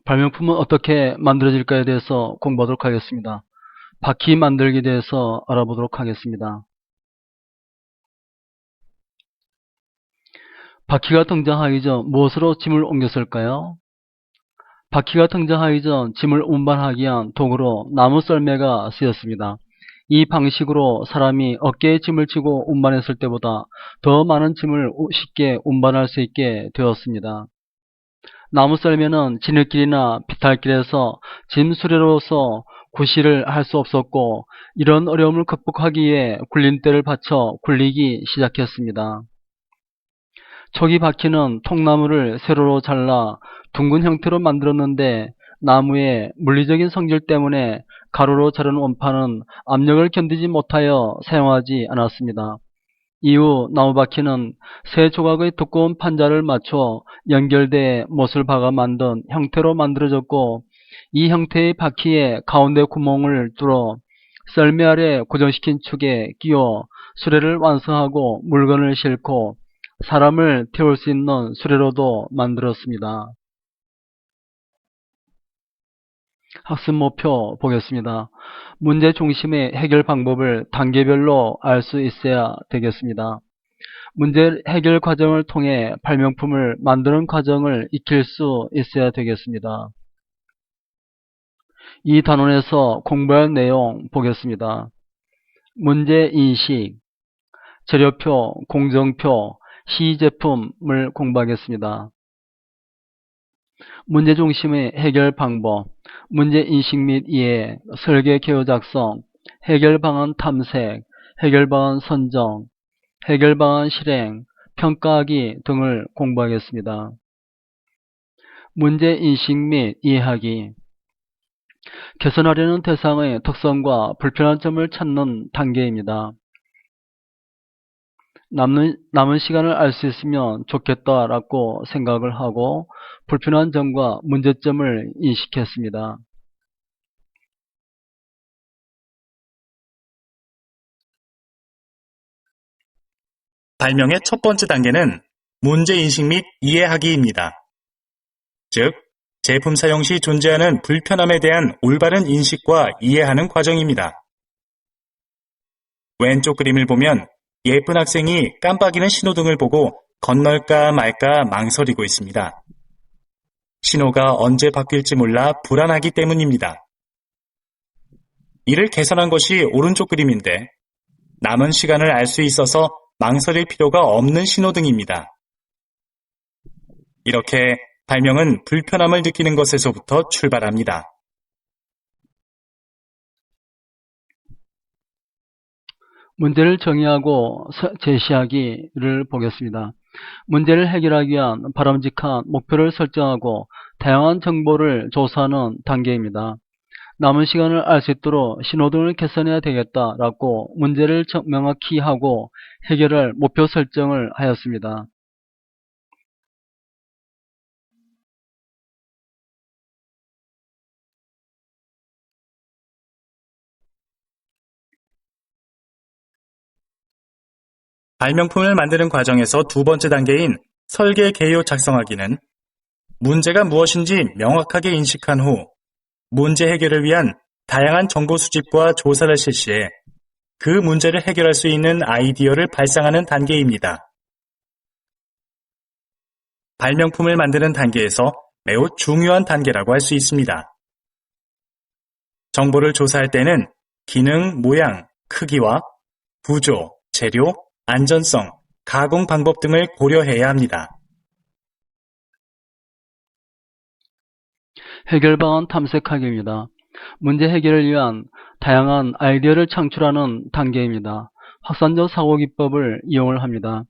발명품은 어떻게 만들어질까에 대해서 공부하도록 하겠습니다. 바퀴 만들기에 대해서 알아보도록 하겠습니다. 바퀴가 등장하기 전 무엇으로 짐을 옮겼을까요? 바퀴가 등장하기 전 짐을 운반하기 위한 도구로 나무 썰매가 쓰였습니다. 이 방식으로 사람이 어깨에 짐을 지고 운반했을 때보다 더 많은 짐을 쉽게 운반할 수 있게 되었습니다. 나무 썰매는 지느길이나 비탈길에서 짐 수레로서 구실을 할 수 없었고, 이런 어려움을 극복하기 위해 굴림대를 받쳐 굴리기 시작했습니다. 초기 바퀴는 통나무를 세로로 잘라 둥근 형태로 만들었는데, 나무의 물리적인 성질 때문에 가로로 자른 원판은 압력을 견디지 못하여 사용하지 않았습니다. 이후 나무바퀴는 세 조각의 두꺼운 판자를 맞춰 연결돼 못을 박아 만든 형태로 만들어졌고, 이 형태의 바퀴에 가운데 구멍을 뚫어 썰매 아래 고정시킨 축에 끼워 수레를 완성하고 물건을 싣고 사람을 태울 수 있는 수레로도 만들었습니다. 학습 목표 보겠습니다. 문제 중심의 해결 방법을 단계별로 알 수 있어야 되겠습니다. 문제 해결 과정을 통해 발명품을 만드는 과정을 익힐 수 있어야 되겠습니다. 이 단원에서 공부할 내용 보겠습니다. 문제인식, 재료표, 공정표, 시제품을 공부하겠습니다. 문제 중심의 해결 방법, 문제인식 및 이해, 설계 개요 작성, 해결 방안 탐색, 해결 방안 선정, 해결 방안 실행, 평가하기 등을 공부하겠습니다. 문제인식 및 이해하기, 개선하려는 대상의 특성과 불편한 점을 찾는 단계입니다. 남은 시간을 알 수 있으면 좋겠다라고 생각을 하고 불편한 점과 문제점을 인식했습니다. 발명의 첫 번째 단계는 문제인식 및 이해하기입니다. 즉, 제품 사용 시 존재하는 불편함에 대한 올바른 인식과 이해하는 과정입니다. 왼쪽 그림을 보면 예쁜 학생이 깜빡이는 신호등을 보고 건널까 말까 망설이고 있습니다. 신호가 언제 바뀔지 몰라 불안하기 때문입니다. 이를 개선한 것이 오른쪽 그림인데, 남은 시간을 알 수 있어서 망설일 필요가 없는 신호등입니다. 이렇게 발명은 불편함을 느끼는 것에서부터 출발합니다. 문제를 정의하고 제시하기를 보겠습니다. 문제를 해결하기 위한 바람직한 목표를 설정하고 다양한 정보를 조사하는 단계입니다. 남은 시간을 알 수 있도록 신호등을 개선해야 되겠다라고 문제를 명확히 하고 해결할 목표 설정을 하였습니다. 발명품을 만드는 과정에서 두 번째 단계인 설계 개요 작성하기는 문제가 무엇인지 명확하게 인식한 후 문제 해결을 위한 다양한 정보 수집과 조사를 실시해 그 문제를 해결할 수 있는 아이디어를 발상하는 단계입니다. 발명품을 만드는 단계에서 매우 중요한 단계라고 할 수 있습니다. 정보를 조사할 때는 기능, 모양, 크기와 구조, 재료, 안전성, 가공 방법 등을 고려해야 합니다. 해결 방안 탐색하기입니다. 문제 해결을 위한 다양한 아이디어를 창출하는 단계입니다. 확산적 사고 기법을 이용을 합니다.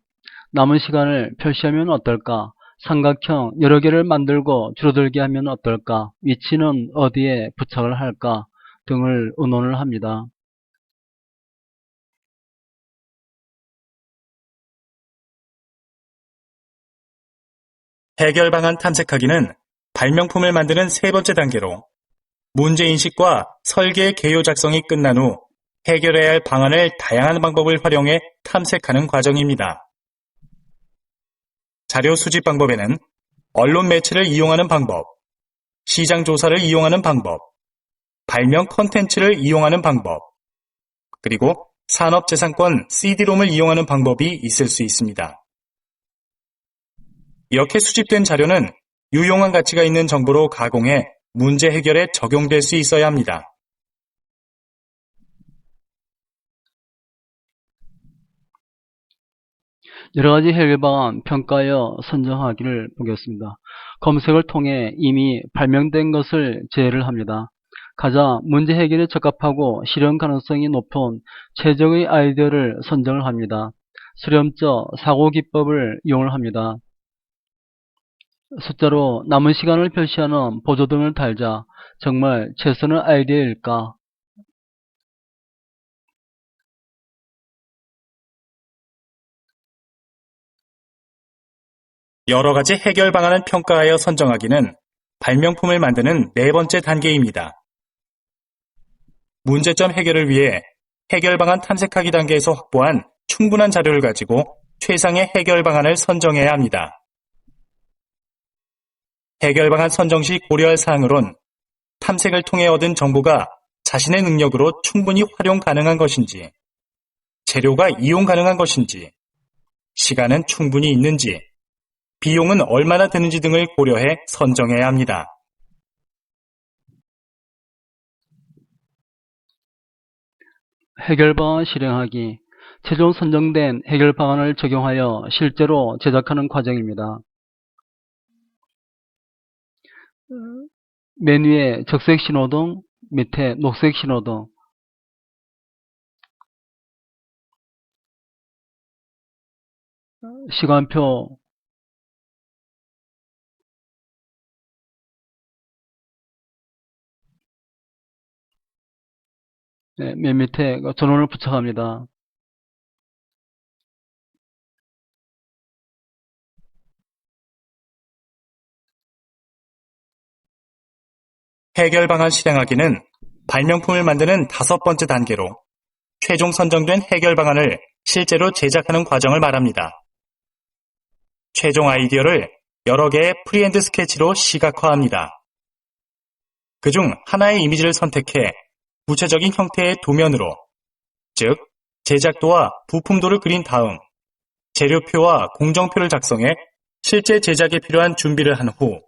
남은 시간을 표시하면 어떨까? 삼각형 여러 개를 만들고 줄어들게 하면 어떨까? 위치는 어디에 부착을 할까? 등을 의논을 합니다. 해결 방안 탐색하기는 발명품을 만드는 세 번째 단계로 문제인식과 설계 개요 작성이 끝난 후 해결해야 할 방안을 다양한 방법을 활용해 탐색하는 과정입니다. 자료 수집 방법에는 언론 매체를 이용하는 방법, 시장 조사를 이용하는 방법, 발명 컨텐츠를 이용하는 방법, 그리고 산업재산권 CD롬을 이용하는 방법이 있을 수 있습니다. 이렇게 수집된 자료는 유용한 가치가 있는 정보로 가공해 문제 해결에 적용될 수 있어야 합니다. 여러 가지 해결 방안 평가하여 선정하기를 보겠습니다. 검색을 통해 이미 발명된 것을 제외를 합니다. 가장 문제 해결에 적합하고 실현 가능성이 높은 최적의 아이디어를 선정을 합니다. 수렴적 사고 기법을 이용을 합니다. 숫자로 남은 시간을 표시하는 보조 등을 달자. 정말 최선의 아이디어일까? 여러 가지 해결 방안을 평가하여 선정하기는 발명품을 만드는 네 번째 단계입니다. 문제점 해결을 위해 해결 방안 탐색하기 단계에서 확보한 충분한 자료를 가지고 최상의 해결 방안을 선정해야 합니다. 해결 방안 선정 시 고려할 사항으론 탐색을 통해 얻은 정보가 자신의 능력으로 충분히 활용 가능한 것인지, 재료가 이용 가능한 것인지, 시간은 충분히 있는지, 비용은 얼마나 드는지 등을 고려해 선정해야 합니다. 해결 방안 실행하기. 최종 선정된 해결 방안을 적용하여 실제로 제작하는 과정입니다. 맨 위에 적색 신호등, 밑에 녹색 신호등. 시간표, 맨 밑에 전원을 부착합니다. 해결 방안 실행하기는 발명품을 만드는 다섯 번째 단계로 최종 선정된 해결 방안을 실제로 제작하는 과정을 말합니다. 최종 아이디어를 여러 개의 프리핸드 스케치로 시각화합니다. 그중 하나의 이미지를 선택해 구체적인 형태의 도면으로, 즉 제작도와 부품도를 그린 다음 재료표와 공정표를 작성해 실제 제작에 필요한 준비를 한 후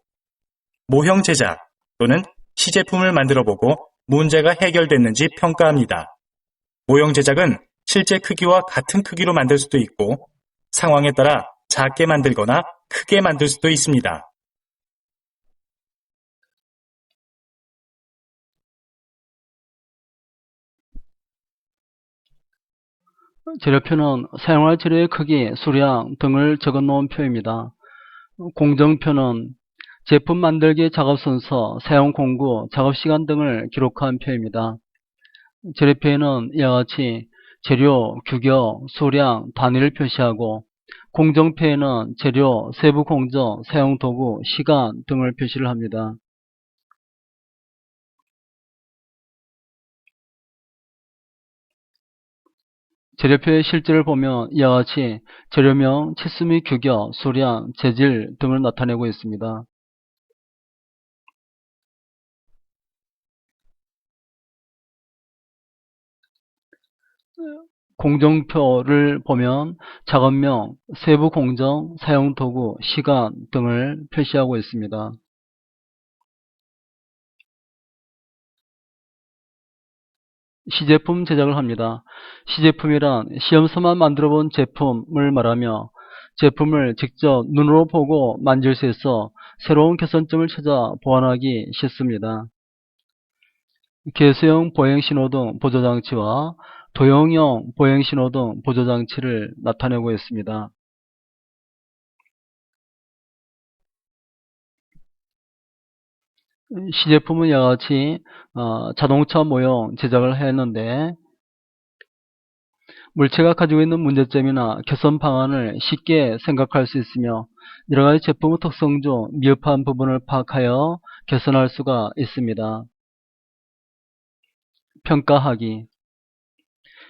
모형 제작 또는 시제품을 만들어보고 문제가 해결됐는지 평가합니다. 모형 제작은 실제 크기와 같은 크기로 만들 수도 있고 상황에 따라 작게 만들거나 크게 만들 수도 있습니다. 재료표는 사용할 재료의 크기, 수량 등을 적어 놓은 표입니다. 공정표는 제품 만들기 작업 순서, 사용 공구, 작업 시간 등을 기록한 표입니다. 재료표에는 이와 같이 재료, 규격, 수량, 단위를 표시하고 공정표에는 재료, 세부 공정, 사용 도구, 시간 등을 표시를 합니다. 재료표의 실제를 보면 이와 같이 재료명, 치수 및 규격, 수량, 재질 등을 나타내고 있습니다. 공정표를 보면 작업명, 세부 공정, 사용 도구, 시간 등을 표시하고 있습니다. 시제품 제작을 합니다. 시제품이란 시험서만 만들어 본 제품을 말하며 제품을 직접 눈으로 보고 만질 수 있어 새로운 개선점을 찾아 보완하기 쉽습니다. 개수형 보행신호등 보조장치와 도형형 보행신호등 보조장치를 나타내고 있습니다. 시제품은 이와 같이 자동차 모형 제작을 했는데 물체가 가지고 있는 문제점이나 개선 방안을 쉽게 생각할 수 있으며 여러가지 제품의 특성 중 미흡한 부분을 파악하여 개선할 수가 있습니다. 평가하기.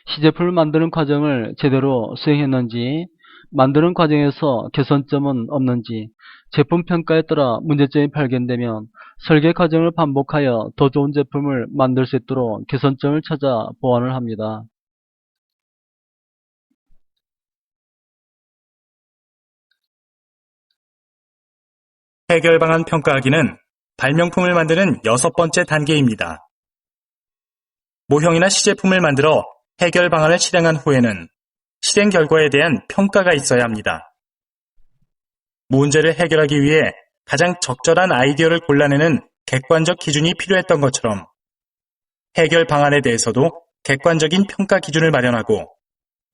시제품을 만드는 과정을 제대로 수행했는지 만드는 과정에서 개선점은 없는지, 제품 평가에 따라 문제점이 발견되면 설계 과정을 반복하여 더 좋은 제품을 만들 수 있도록 개선점을 찾아 보완을 합니다. 해결 방안 평가하기는 발명품을 만드는 6번째 단계입니다. 모형이나 시제품을 만들어 해결 방안을 실행한 후에는 실행 결과에 대한 평가가 있어야 합니다. 문제를 해결하기 위해 가장 적절한 아이디어를 골라내는 객관적 기준이 필요했던 것처럼 해결 방안에 대해서도 객관적인 평가 기준을 마련하고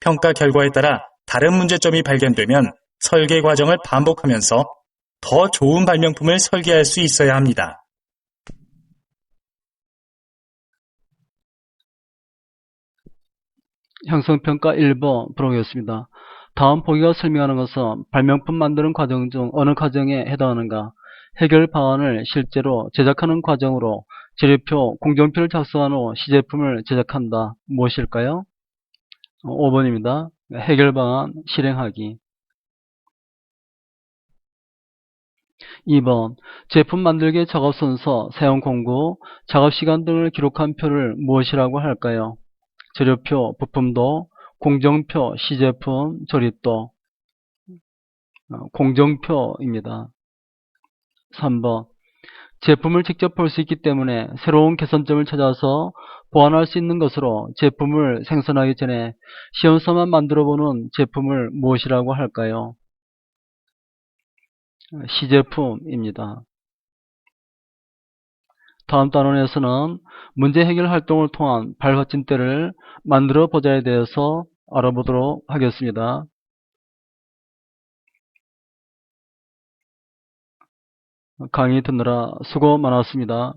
평가 결과에 따라 다른 문제점이 발견되면 설계 과정을 반복하면서 더 좋은 발명품을 설계할 수 있어야 합니다. 형성평가 1번 풀어보겠습니다. 다음 보기가 설명하는 것은 발명품 만드는 과정 중 어느 과정에 해당하는가, 해결 방안을 실제로 제작하는 과정으로 재료표, 공정표를 작성한 후 시제품을 제작한다. 무엇일까요? 5번입니다. 해결 방안 실행하기. 2번 제품 만들기 작업 순서, 사용 공구, 작업 시간 등을 기록한 표를 무엇이라고 할까요? 재료표, 부품도, 공정표, 시제품, 조립도. 공정표입니다. 3번 제품을 직접 볼 수 있기 때문에 새로운 개선점을 찾아서 보완할 수 있는 것으로 제품을 생산하기 전에 시험서만 만들어보는 제품을 무엇이라고 할까요? 시제품입니다. 다음 단원에서는 문제 해결 활동을 통한 발받침대를 만들어 보자에 대해서 알아보도록 하겠습니다. 강의 듣느라 수고 많았습니다.